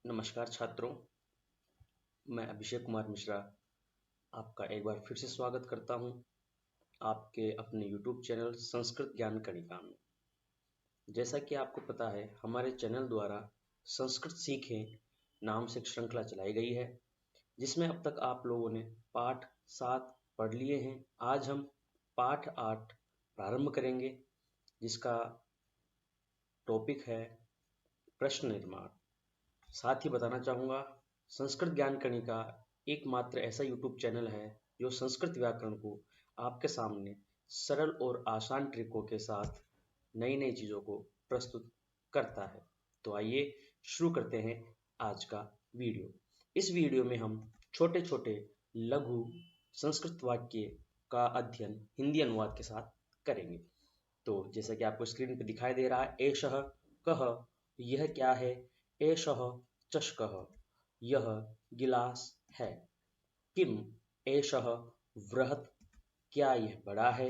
नमस्कार छात्रों, मैं अभिषेक कुमार मिश्रा आपका एक बार फिर से स्वागत करता हूं आपके अपने YouTube चैनल संस्कृत ज्ञान कणिका में। जैसा कि आपको पता है, हमारे चैनल द्वारा संस्कृत सीखें नाम से एक श्रृंखला चलाई गई है, जिसमें अब तक आप लोगों ने पाठ 7 पढ़ लिए हैं। आज हम पाठ 8 प्रारंभ करेंगे, जिसका टॉपिक है प्रश्न निर्माण। साथ ही बताना चाहूँगा, संस्कृत ज्ञान कणिका एकमात्र ऐसा YouTube चैनल है जो संस्कृत व्याकरण को आपके सामने सरल और आसान ट्रिकों के साथ नई नई चीज़ों को प्रस्तुत करता है। तो आइए शुरू करते हैं आज का वीडियो। इस वीडियो में हम छोटे छोटे लघु संस्कृत वाक्य का अध्ययन हिंदी अनुवाद के साथ करेंगे। तो जैसा कि आपको स्क्रीन पर दिखाई दे रहा है, एषः कः, यह क्या है, एषः चषकः, यह गिलास है, किम एषः वृहत्, क्या यह बड़ा है,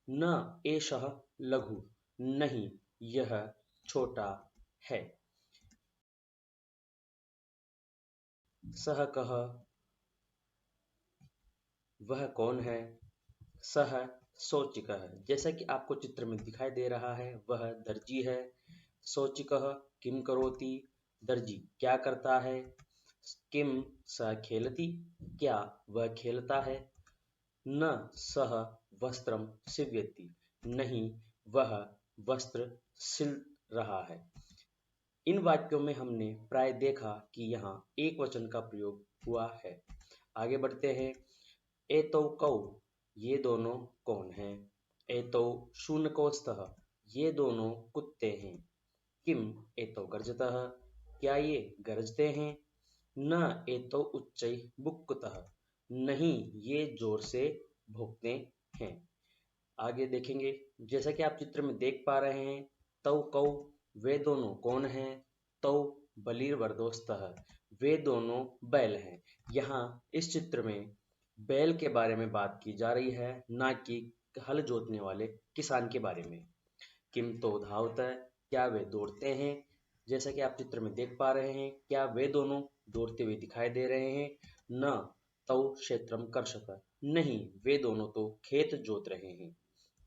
न एषः लघु, नहीं यह छोटा है, सः कः, वह कौन है, सः शौचिकः, जैसा कि आपको चित्र में दिखाई दे रहा है, वह दर्जी है, शौचिकः किम करोति, दर्जी क्या करता है, किम सः खेलति, क्या वह खेलता है, न सः वस्त्रं सीव्यति, नहीं वह वस्त्र सिल रहा है। इन वाक्यों में हमने प्राय देखा कि यहाँ एक वचन का प्रयोग हुआ है। आगे बढ़ते हैं। एतौ कौ, ये दोनों कौन हैं, एतौ शुनकौस्तः, ये दोनों कुत्ते हैं, किम एतौ गर्जतः, क्या ये गरजते हैं, न एतौ उच्चैः बुक्कुतः, नहीं ये जोर से भौंकते हैं। आगे देखेंगे, जैसा कि आप चित्र में देख पा रहे हैं, तौ कौ, वे दोनों कौन हैं, तौ बलिर्वर्दोस्तः, वे दोनों बैल हैं। यहाँ इस चित्र में बैल के बारे में बात की जा रही है, ना कि हल जोतने वाले किसान के बारे में। किम तो धावतः, क्या वे दौड़ते हैं, जैसा कि आप चित्र में देख पा रहे हैं, क्या वे दोनों दौड़ते हुए दिखाई दे रहे हैं, न तौ क्षेत्रम कर्षतः, नहीं वे दोनों तो खेत जोत रहे हैं।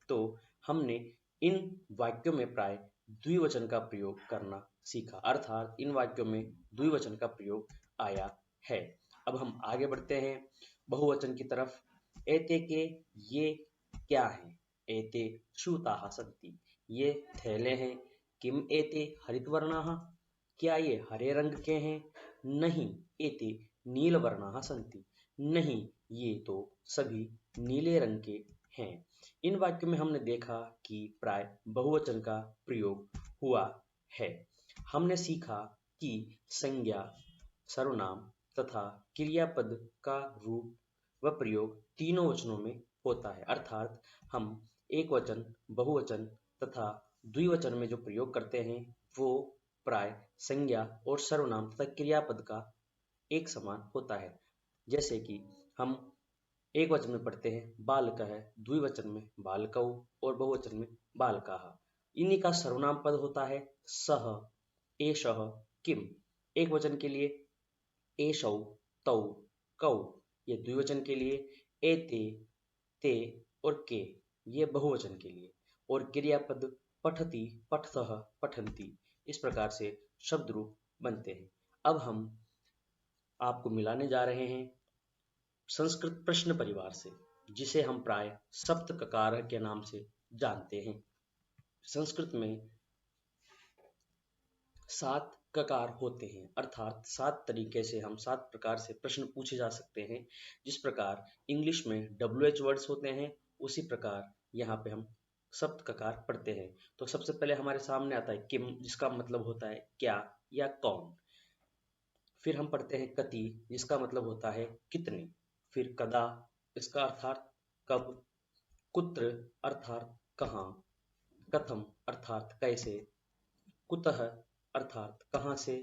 तो हमने इन वाक्यों में प्राय द्विवचन का प्रयोग करना सीखा, अर्थात इन वाक्यों में द्विवचन का प्रयोग आया है। अब हम आगे बढ़ते हैं बहुवचन की तरफ। एते के, ये क्या है, एते स्यूताः सन्ति, ये थैले हैं, किम एते हरितवर्णाः, क्या ये हरे रंग के हैं, नहीं एते नीलवर्णाः सन्ति, नहीं ये तो सभी नीले रंग के हैं। इन वाक्यों में हमने देखा कि प्राय बहुवचन का प्रयोग हुआ है। हमने सीखा कि संज्ञा, सर्वनाम तथा क्रियापद का रूप व प्रयोग तीनों वचनों में होता है, अर्थात हम एक वचन, बहुवचन तथा द्विवचन में जो प्रयोग करते हैं वो प्राय संज्ञा और सर्वनाम तथा क्रियापद का एक समान होता है। जैसे कि हम एक वचन में पढ़ते हैं बालकः, द्विवचन में बालकौ और बहुवचन में बालकाः। इन्हीं का सर्वनाम पद होता है सः, एषः, किम, एक वचन के लिए एषौ, तौ, कौ, ये द्विवचन के लिए एते, ते और के, ये बहुवचन के लिए, और क्रियापद पठति, पठतः, पठन्ति, इस प्रकार से शब्द रूप बनते हैं। अब हम आपको मिलाने जा रहे हैं संस्कृत प्रश्न परिवार से, जिसे हम प्राय सप्त ककार के नाम से जानते हैं। संस्कृत में 7 ककार होते हैं, अर्थात 7 तरीके से हम 7 प्रकार से प्रश्न पूछे जा सकते हैं। जिस प्रकार इंग्लिश में WH वर्ड्स होते हैं, उसी प्रकार यहाँ पे हम सप्त ककार पढ़ते हैं। तो सबसे पहले हमारे सामने आता है किम, जिसका मतलब होता है क्या या कौन। फिर हम पढ़ते हैं कति, जिसका मतलब होता है कितने। फिर कदा, इसका अर्थात कब। कुत्र अर्थात कहाँ। कथम अर्थात कैसे। कुतः अर्थात कहाँ से।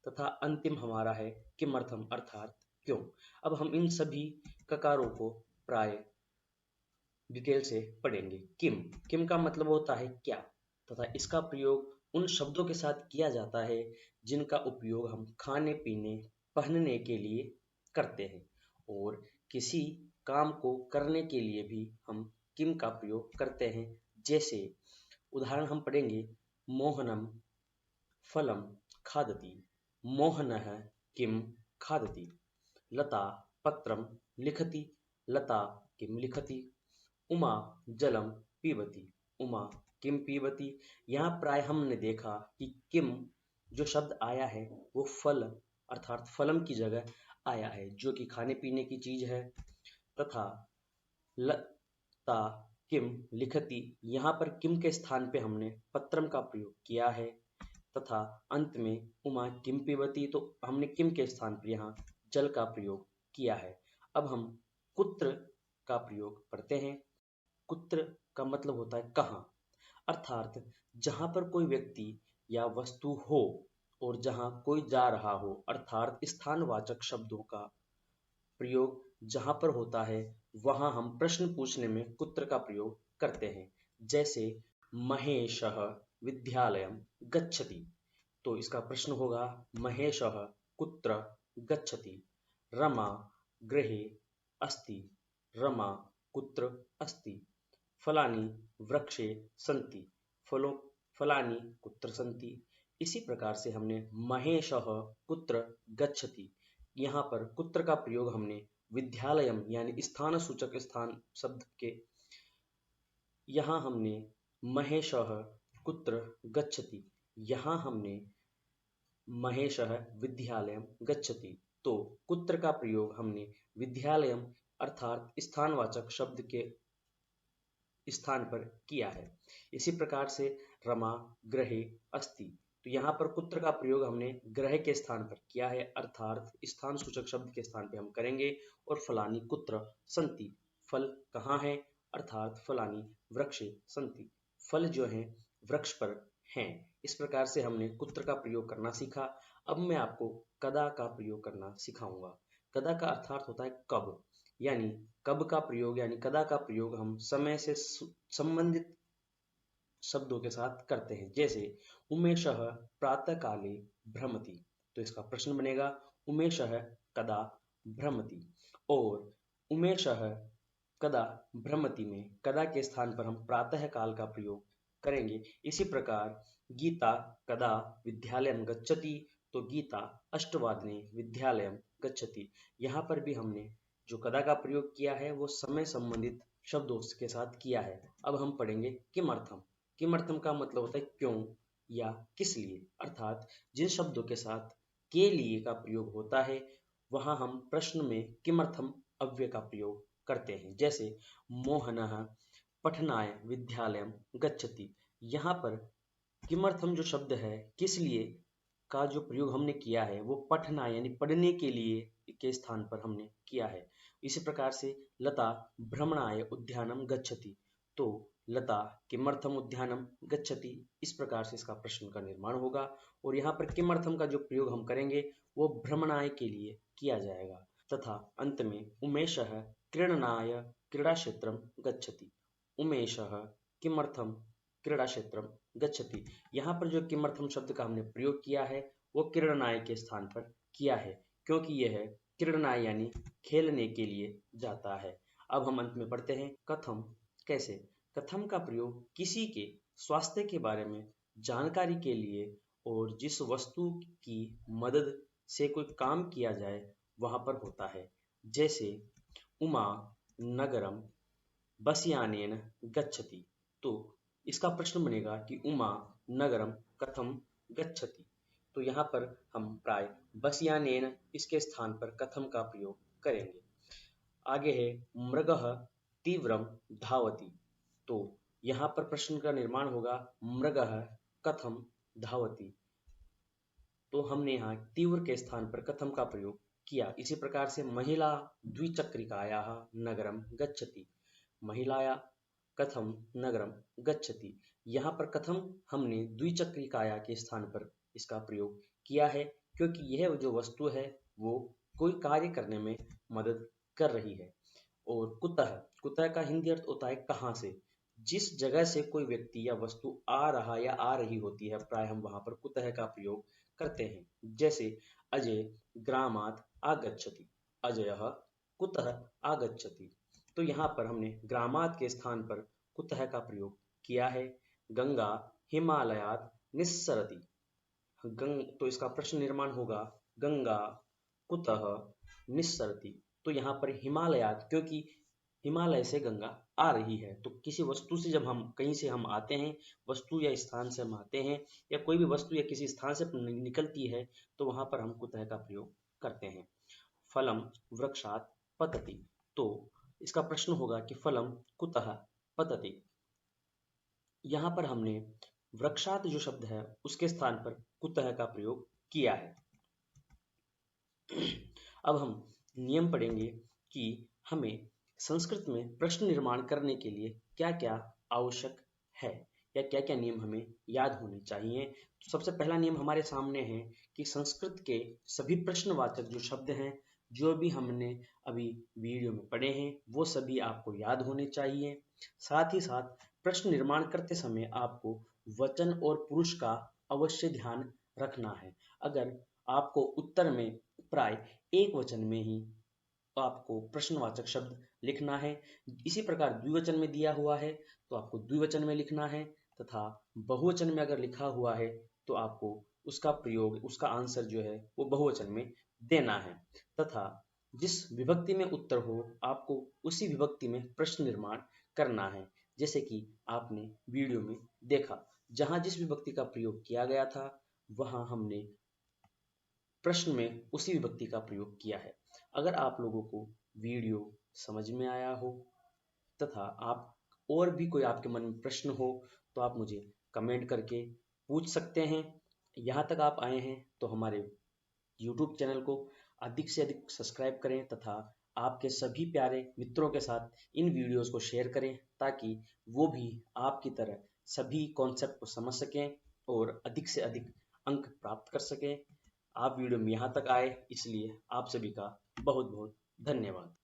तथा अंतिम हमारा है किमर्थम अर्थात क्यों। अब हम इन सभी ककारों को प्राय डिटेल से पढ़ेंगे। किम, किम का मतलब होता है क्या, तथा इसका प्रयोग उन शब्दों के साथ किया जाता है जिनका उपयोग हम खाने पीने पहनने के लिए करते हैं। और किसी काम को करने के लिए भी हम किम का प्रयोग करते हैं। जैसे उदाहरण हम पढ़ेंगे, मोहनम फलम खादति, मोहनः किम खादति, लता पत्रम लिखति, लता किम लिखति, उमा जलम पीबती, उमा किम पीबती। यहाँ प्राय हमने देखा कि किम जो शब्द आया है वो फल अर्थात फलम की जगह आया है, जो कि खाने पीने की चीज है। तथा लता किम लिखती, यहाँ पर किम के स्थान पे हमने पत्रम का प्रयोग किया है। तथा अंत में उमा किम पीबती, तो हमने किम के स्थान पर यहाँ जल का प्रयोग किया है। अब हम कुत्र का प्रयोग करते हैं। कुत्र का मतलब होता है कहाँ, अर्थात जहां पर कोई व्यक्ति या वस्तु हो और जहां कोई जा रहा हो, अर्थात स्थानवाचक शब्दों का प्रयोग जहां पर होता है वहां हम प्रश्न पूछने में कुत्र का प्रयोग करते हैं। जैसे महेशः विद्यालयं गच्छति, तो इसका प्रश्न होगा महेशः कुत्र गच्छति, रमा गृहे अस्ति, रमा कुत्र अस्ति, फलानि वृक्षे सन्ति, फलों फलानि कुत्र सन्ति। इसी प्रकार से हमने महेशः कुत्र गच्छति, यहाँ पर कुत्र का प्रयोग हमने विद्यालयम यानी स्थान सूचक स्थान शब्द के यहाँ हमने महेशः कुत्र गच्छति, यहाँ हमने महेशः विद्यालयम गच्छति, तो कुत्र का प्रयोग हमने विद्यालयम अर्थात स्थानवाचक शब्द के स्थान पर किया है। इसी प्रकार से रमा गृहे अस्ति, तो यहाँ पर कुत्र का प्रयोग हमने ग्रह के स्थान पर किया है, अर्थात स्थान सूचक शब्द के स्थान पर हम करेंगे। और फलानी कुत्र संति, फल कहाँ है, अर्थात फलानी वृक्षे संति, फल जो है वृक्ष पर हैं। इस प्रकार से हमने कुत्र का प्रयोग करना सीखा। अब मैं आपको कदा का प्रयोग करना सिखाऊंगा। कदा का अर्थात होता है कब, यानी कब का प्रयोग यानी कदा का प्रयोग हम समय से संबंधित शब्दों के साथ करते हैं। जैसे उमेशः प्रातः काले भ्रमति, तो इसका प्रश्न बनेगा उमेशः कदा भ्रमति। और उमेशः कदा भ्रमति में कदा के स्थान पर हम प्रातः काल का प्रयोग करेंगे। इसी प्रकार गीता कदा विद्यालयं गच्छति, तो गीता अष्टवादने विद्यालयं गच्छति, यहाँ पर भी हमने जो कदा का प्रयोग किया है वो समय संबंधित शब्दों के साथ किया है। अब हम पढ़ेंगे किमर्थम। किमर्थम का मतलब होता है क्यों या किस लिए, अर्थात जिन शब्दों के साथ के लिए का प्रयोग होता है वहां हम प्रश्न में किमर्थम अव्यय का प्रयोग करते हैं। जैसे मोहनः पठनाय विद्यालयं गच्छति, यहाँ पर किमर्थम जो शब्द है किस लिए का जो प्रयोग हमने किया है वो पठनाय यानी पढ़ने के लिए के स्थान पर हमने किया है। इसी प्रकार से लता भ्रमणाय उद्यानम गच्छति, तो लता किमर्थम उद्यानम गच्छति, इस प्रकार से इसका प्रश्न का निर्माण होगा। और यहाँ पर किमर्थम का जो प्रयोग हम करेंगे वो भ्रमणाय के लिए किया जाएगा। तथा अंत में उमेशः क्रीडनाय क्रीड़ा क्षेत्रम गच्छति, उमेशः किमर्थम क्रीड़ा क्षेत्रम गच्छति, यहाँ पर जो किमर्थम शब्द का हमने प्रयोग किया है वो क्रीडनाय के स्थान पर किया है, क्योंकि यह क्रीडनाय यानी खेलने के लिए जाता है। अब हम अंत में पढ़ते हैं कथम, कैसे। कथम का प्रयोग किसी के स्वास्थ्य के बारे में जानकारी के लिए और जिस वस्तु की मदद से कोई काम किया जाए वहां पर होता है। जैसे उमा नगरम बसयानेन गच्छति, तो इसका प्रश्न बनेगा कि उमा नगरम कथम गच्छति, तो यहाँ पर हम प्राय बसयानेन इसके स्थान पर कथम का प्रयोग करेंगे। आगे है मृगः तीव्रम धावति, तो यहाँ पर प्रश्न का निर्माण होगा मृगः कथम धावति, तो हमने यहाँ तीव्र के स्थान पर कथम का प्रयोग किया। इसी प्रकार से महिला द्विचक्रिकायाः नगरम गच्छति, महिलाया कथम नगरम गच्छति, यहाँ पर कथम हमने द्विचक्रिकाया के स्थान पर इसका प्रयोग किया है, क्योंकि यह जो वस्तु है वो कोई कार्य करने में मदद कर रही है। और कुतः, कुतः का हिंदी अर्थ होता है कहाँ से, जिस जगह से कोई व्यक्ति या वस्तु आ रहा या आ रही होती है प्राय हम वहां पर कुतः का प्रयोग करते हैं। जैसे अजय ग्रामात् आगच्छति, अजयः कुतः आगच्छति। तो यहाँ पर हमने ग्रामात् के स्थान पर कुतः का प्रयोग किया है। गंगा हिमालयात् निस्सरति, तो इसका प्रश्न निर्माण होगा गंगा कुतः निस्सरति। तो यहाँ पर हिमालयात, क्योंकि हिमालय से गंगा आ रही है, तो किसी वस्तु से जब हम कहीं से हम आते हैं, वस्तु या स्थान से हम आते हैं, या कोई भी वस्तु या किसी स्थान से निकलती है, तो वहां पर हम कुतः का प्रयोग करते हैं। फलम वृक्षात पतति, तो इसका प्रश्न होगा कि फलम कुतः पतति। यहाँ पर हमने वृक्षात जो शब्द है उसके स्थान पर कुतः का प्रयोग किया है। अब हम नियम पढ़ेंगे कि हमें संस्कृत में प्रश्न निर्माण करने के लिए क्या क्या आवश्यक है या क्या क्या नियम हमें याद होने चाहिए। तो सबसे पहला नियम हमारे सामने है कि संस्कृत के सभी प्रश्नवाचक जो शब्द हैं, जो भी हमने अभी वीडियो में पढ़े हैं, वो सभी आपको याद होने चाहिए। साथ ही साथ प्रश्न निर्माण करते समय आपको वचन और पुरुष का अवश्य ध्यान रखना है। अगर आपको उत्तर में प्राय एक वचन में ही आपको प्रश्नवाचक शब्द लिखना है, इसी प्रकार द्विवचन में दिया हुआ है तो आपको द्विवचन में लिखना है, तथा बहुवचन में अगर लिखा हुआ है तो आपको उसका प्रयोग, उसका आंसर जो है वो बहुवचन में देना है। तथा जिस विभक्ति में उत्तर हो आपको उसी विभक्ति में प्रश्न निर्माण करना है। जैसे कि आपने वीडियो में देखा, जहां जिस विभक्ति का प्रयोग किया गया था वहां हमने प्रश्न में उसी विभक्ति का प्रयोग किया है। अगर आप लोगों को वीडियो समझ में आया हो तथा आप और भी कोई आपके मन में प्रश्न हो तो आप मुझे कमेंट करके पूछ सकते हैं। यहाँ तक आप आए हैं तो हमारे YouTube चैनल को अधिक से अधिक सब्सक्राइब करें तथा आपके सभी प्यारे मित्रों के साथ इन वीडियोस को शेयर करें, ताकि वो भी आपकी तरह सभी कॉन्सेप्ट को समझ सकें और अधिक से अधिक अंक प्राप्त कर सकें। आप वीडियो में यहाँ तक आए इसलिए आप सभी का बहुत बहुत धन्यवाद।